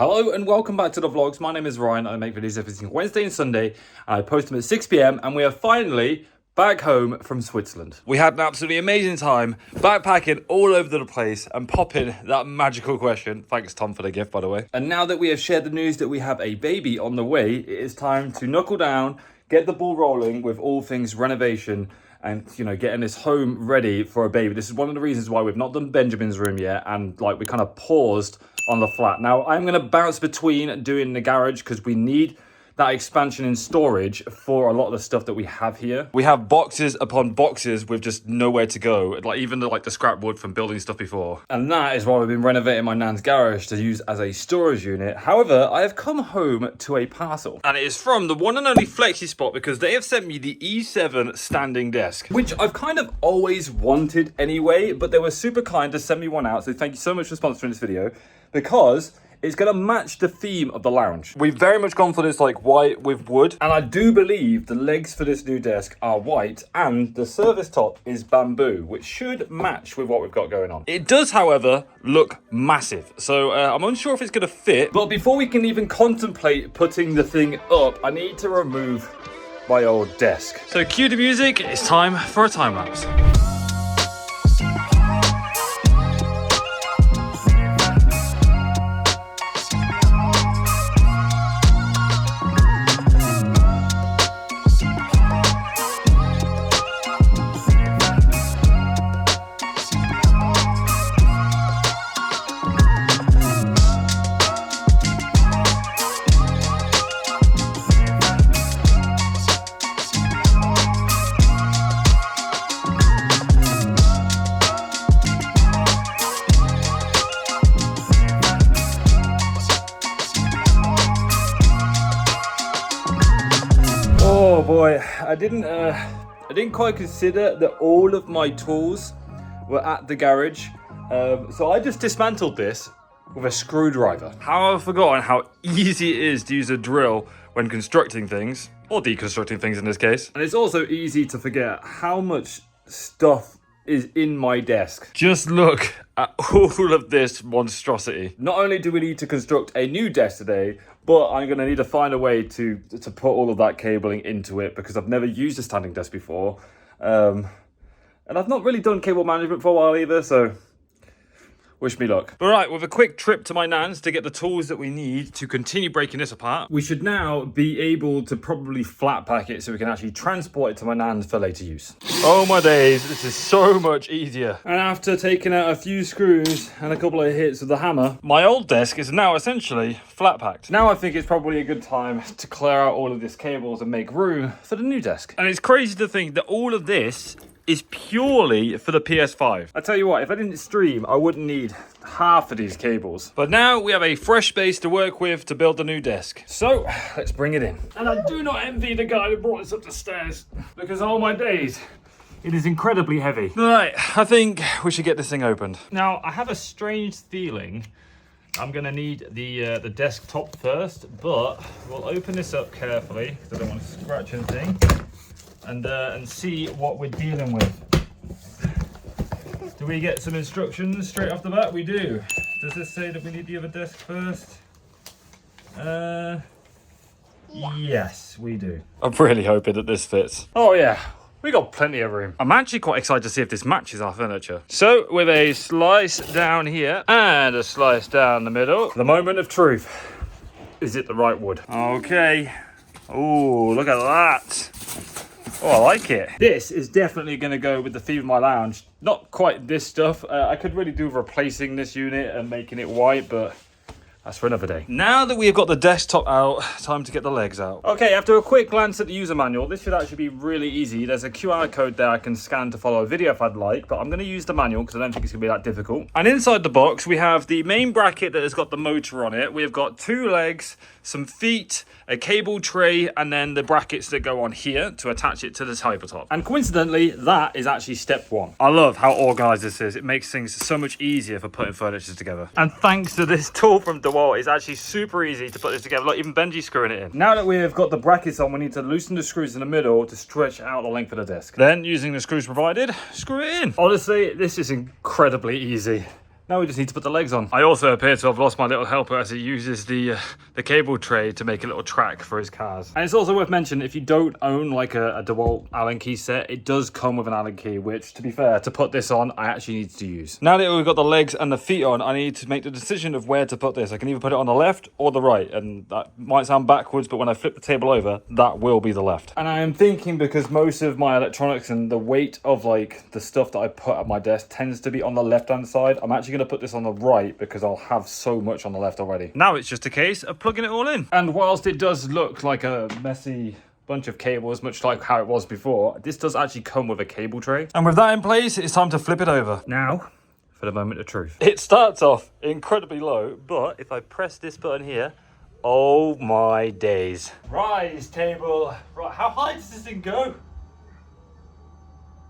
Hello and welcome back to the vlogs. My name is Ryan. I make videos every single Wednesday and Sunday. I post them at 6 p.m. and we are finally back home from Switzerland. We had an absolutely amazing time backpacking all over the place and popping that magical question. Thanks, Tom, for the gift, by the way. And now that we have shared the news that we have a baby on the way, it is time to knuckle down, get the ball rolling with all things renovation and, you know, getting this home ready for a baby. This is one of the reasons why we've not done Benjamin's room yet, and like we kind of paused on the flat. Now I'm going to bounce between doing the garage because we need that expansion in storage for a lot of the stuff that we have here. We have boxes upon boxes with just nowhere to go, like even the scrap wood from building stuff before. And that is why we've been renovating my nan's garage to use as a storage unit. However, I have come home to a parcel, and it is from the one and only Flexi Spot because they have sent me the E7 standing desk, which I've kind of always wanted anyway, but they were super kind to send me one out. So thank you so much for sponsoring this video, because it's going to match the theme of the lounge. We've very much gone for this like white with wood. And I do believe the legs for this new desk are white and the service top is bamboo, which should match with what we've got going on. It does, however, look massive. So I'm unsure if it's going to fit. But before we can even contemplate putting the thing up, I need to remove my old desk. So cue the music. It's time for a time lapse. Oh boy, I didn't quite consider that all of my tools were at the garage. So I just dismantled this with a screwdriver. How I've forgotten how easy it is to use a drill when constructing things, or deconstructing things in this case. And it's also easy to forget how much stuff is in my desk. Just look at all of this monstrosity. Not only do we need to construct a new desk today, but I'm going to need to find a way to put all of that cabling into it, because I've never used a standing desk before. And I've not really done cable management for a while either, so wish me luck. All right, with a quick trip to my nan's to get the tools that we need to continue breaking this apart, we should now be able to probably flat pack it so we can actually transport it to my nan's for later use. Oh my days, this is so much easier. And after taking out a few screws and a couple of hits with the hammer, my old desk is now essentially flat packed. Now I think it's probably a good time to clear out all of this cables and make room for the new desk. And it's crazy to think that all of this is purely for the PS5. I tell you what, if I didn't stream, I wouldn't need half of these cables. But now we have a fresh space to work with to build the new desk. So let's bring it in. And I do not envy the guy who brought this up the stairs, because all my days, it is incredibly heavy. Right, I think we should get this thing opened. Now, I have a strange feeling I'm gonna need the desktop first, but we'll open this up carefully because I don't want to scratch anything. And see what we're dealing with. Do we get some instructions straight off the bat? We do. Does this say that we need the other desk first? Yes, we do. I'm really hoping that this fits. Oh yeah, we got plenty of room. I'm actually quite excited to see if this matches our furniture. So with a slice down here and a slice down the middle, the moment of truth. Is it the right wood? Okay. Oh, look at that. Oh, I like it. This is definitely going to go with the theme of my lounge. Not quite this stuff. I could really do replacing this unit and making it white, but that's for another day. Now that we've got the desktop out, time to get the legs out. Okay, after a quick glance at the user manual, this should actually be really easy. There's a QR code there I can scan to follow a video if I'd like, but I'm going to use the manual because I don't think it's going to be that difficult. And inside the box, we have the main bracket that has got the motor on it. We've got 2 legs, some feet, a cable tray, and then the brackets that go on here to attach it to the tabletop. And coincidentally, that is actually step 1. I love how organized this is. It makes things so much easier for putting furniture together. And thanks to this tool from DeWalt, it's actually super easy to put this together. Look, even Benji's screwing it in. Now that we've got the brackets on, we need to loosen the screws in the middle to stretch out the length of the desk. Then, using the screws provided, screw it in. Honestly, this is incredibly easy. Now we just need to put the legs on. I also appear to have lost my little helper as he uses the cable tray to make a little track for his cars. And it's also worth mentioning, if you don't own like a DeWalt Allen key set, it does come with an Allen key, which, to be fair, to put this on, I actually need to use. Now that we've got the legs and the feet on, I need to make the decision of where to put this. I can either put it on the left or the right, and that might sound backwards, but when I flip the table over, that will be the left. And I am thinking, because most of my electronics and the weight of like the stuff that I put at my desk tends to be on the left-hand side, I'm actually going to put this on the right because I'll have so much on the left already. Now it's just a case of plugging it all in. And whilst it does look like a messy bunch of cables, much like how it was before, this does actually come with a cable tray. And with that in place, it's time to flip it over. Now, for the moment of truth. It starts off incredibly low, but if I press this button here, oh my days. Rise, table. Right, how high does this thing go?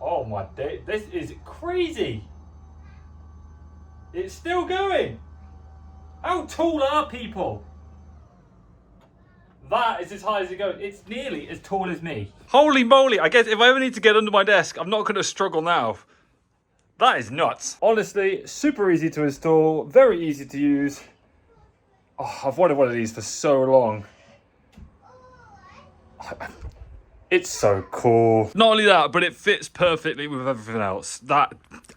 Oh my day, this is crazy. It's still going. How tall are people? That is as high as it goes. It's nearly as tall as me. Holy moly, I guess if I ever need to get under my desk, I'm not going to struggle now. That is nuts. Honestly, super easy to install, very easy to use. Oh, I've wanted one of these for so long. It's so cool. Not only that, but it fits perfectly with everything else.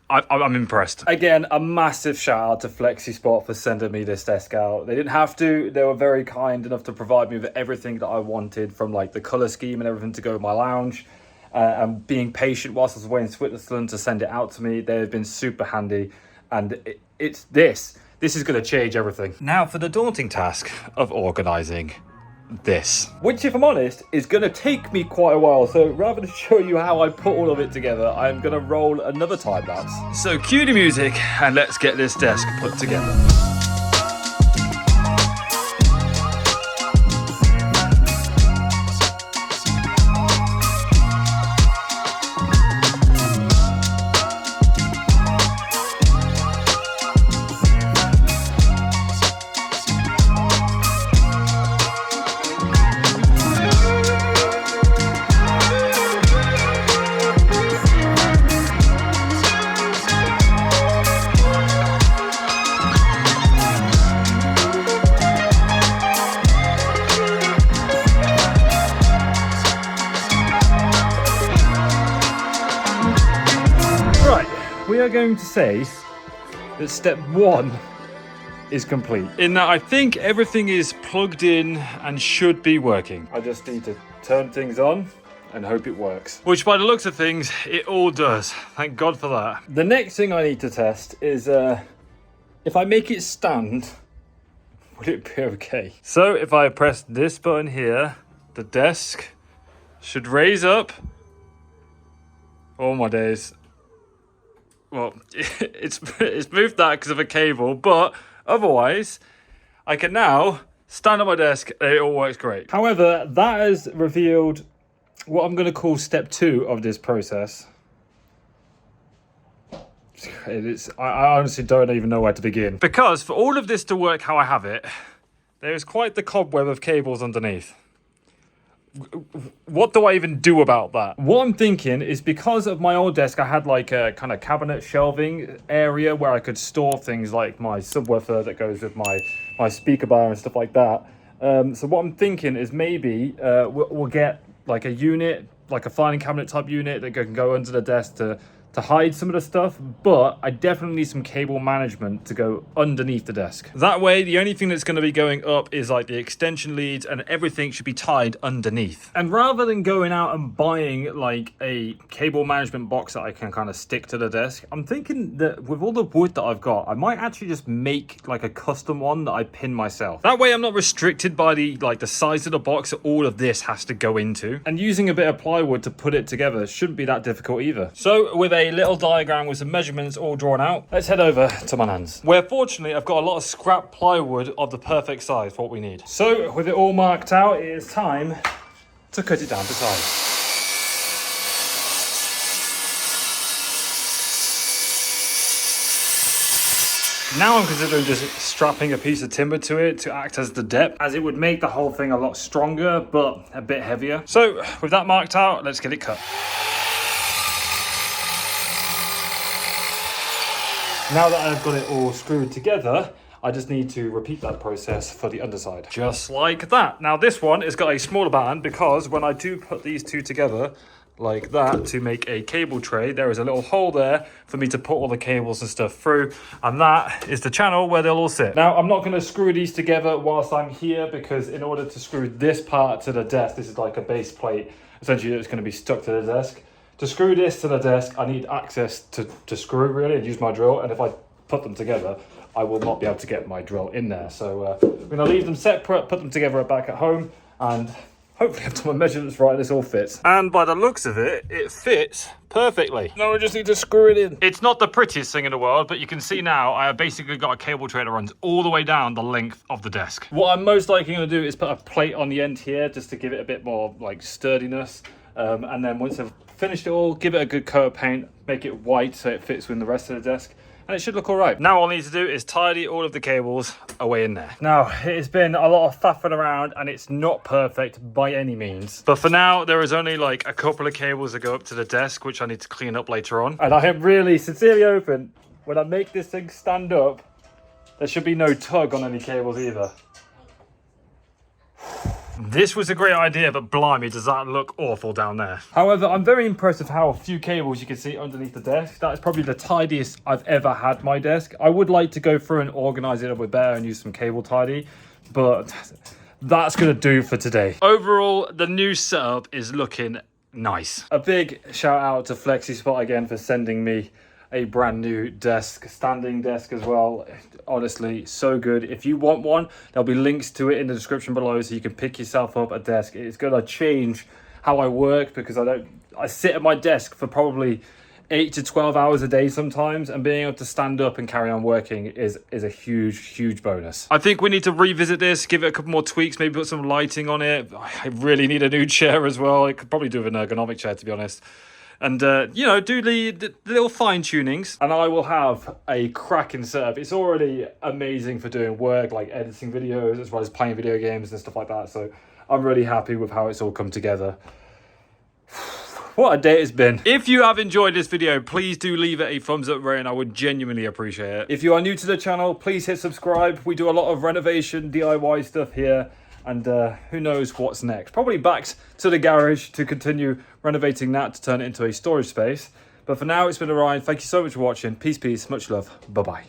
I'm impressed. Again, a massive shout out to FlexiSpot for sending me this desk out. They didn't have to. They were very kind enough to provide me with everything that I wanted, from like the color scheme and everything to go with my lounge. And being patient whilst I was away in Switzerland to send it out to me. They have been super handy. And it's this. This is going to change everything. Now for the daunting task of organising this. Which, if I'm honest, is going to take me quite a while. So rather than show you how I put all of it together, I'm going to roll another time lapse. So cue the music and let's get this desk put together. We are going to say that step 1 is complete. In that I think everything is plugged in and should be working. I just need to turn things on and hope it works. Which by the looks of things, it all does. Thank God for that. The next thing I need to test is if I make it stand, would it be okay? So if I press this button here, the desk should raise up. Oh my days. Well, it's moved that because of a cable, but otherwise, I can now stand at my desk and it all works great. However, that has revealed what I'm going to call step 2 of this process. I honestly don't even know where to begin. Because for all of this to work how I have it, there is quite the cobweb of cables underneath. What do I even do about that? What I'm thinking is, because of my old desk, I had like a kind of cabinet shelving area where I could store things like my subwoofer that goes with my speaker bar and stuff like that. So what I'm thinking is maybe we'll get like a unit, like a filing cabinet type unit that can go under the desk to hide some of the stuff, but I definitely need some cable management to go underneath the desk. That way, the only thing that's going to be going up is like the extension leads, and everything should be tied underneath. And rather than going out and buying like a cable management box that I can kind of stick to the desk, I'm thinking that with all the wood that I've got, I might actually just make like a custom one that I pin myself. That way I'm not restricted by the size of the box that all of this has to go into. And using a bit of plywood to put it together shouldn't be that difficult either. So with a little diagram with some measurements all drawn out, let's head over to my nan's, where fortunately I've got a lot of scrap plywood of the perfect size for what we need. So with it all marked out, it is time to cut it down to size. Now I'm considering just strapping a piece of timber to it to act as the depth, as it would make the whole thing a lot stronger but a bit heavier. So with that marked out, let's get it cut. Now that I've got it all screwed together, I just need to repeat that process for the underside. Just like that. Now this one has got a smaller band because when I do put these two together like that to make a cable tray, there is a little hole there for me to put all the cables and stuff through, and that is the channel where they'll all sit. Now I'm not going to screw these together whilst I'm here, because in order to screw this part to the desk, this is like a base plate essentially that's going to be stuck to the desk. To screw this to the desk, I need access to screw really and use my drill, and if I put them together, I will not be able to get my drill in there. So I'm going to leave them separate, put them together back at home, and hopefully I've done my measurements right and this all fits. And by the looks of it, it fits perfectly. Now I just need to screw it in. It's not the prettiest thing in the world, but you can see now I have basically got a cable tray that runs all the way down the length of the desk. What I'm most likely going to do is put a plate on the end here just to give it a bit more like sturdiness. And then once I've finished it all, give it a good coat of paint, make it white so it fits with the rest of the desk, and it should look all right. Now all I need to do is tidy all of the cables away in there. Now, it has been a lot of faffing around and it's not perfect by any means. But for now, there is only like a couple of cables that go up to the desk, which I need to clean up later on. And I am really sincerely hoping when I make this thing stand up, there should be no tug on any cables either. This was a great idea, but blimey, does that look awful down there. However, I'm very impressed with how few cables you can see underneath the desk. That is probably the tidiest I've ever had my desk. I would like to go through and organize it a bit better and use some cable tidy, but that's going to do for today. Overall, the new setup is looking nice. A big shout out to FlexiSpot again for sending me a brand new desk, standing desk as well. Honestly, so good. If you want one, there'll be links to it in the description below so you can pick yourself up a desk. It's going to change how I work, because I sit at my desk for probably 8 to 12 hours a day sometimes, and being able to stand up and carry on working is a huge bonus. I think we need to revisit this, give it a couple more tweaks, maybe put some lighting on it. I really need a new chair as well. I could probably do with an ergonomic chair, to be honest. And, you know, do the little fine-tunings. And I will have a cracking setup. It's already amazing for doing work, like editing videos, as well as playing video games and stuff like that. So I'm really happy with how it's all come together. What a day it's been. If you have enjoyed this video, please do leave it a thumbs up rating. I would genuinely appreciate it. If you are new to the channel, please hit subscribe. We do a lot of renovation, DIY stuff here. And who knows what's next. Probably back to the garage to continue renovating that to turn it into a storage space. But for now, it's been Orion. Thank you so much for watching. Peace, much love. Bye-bye.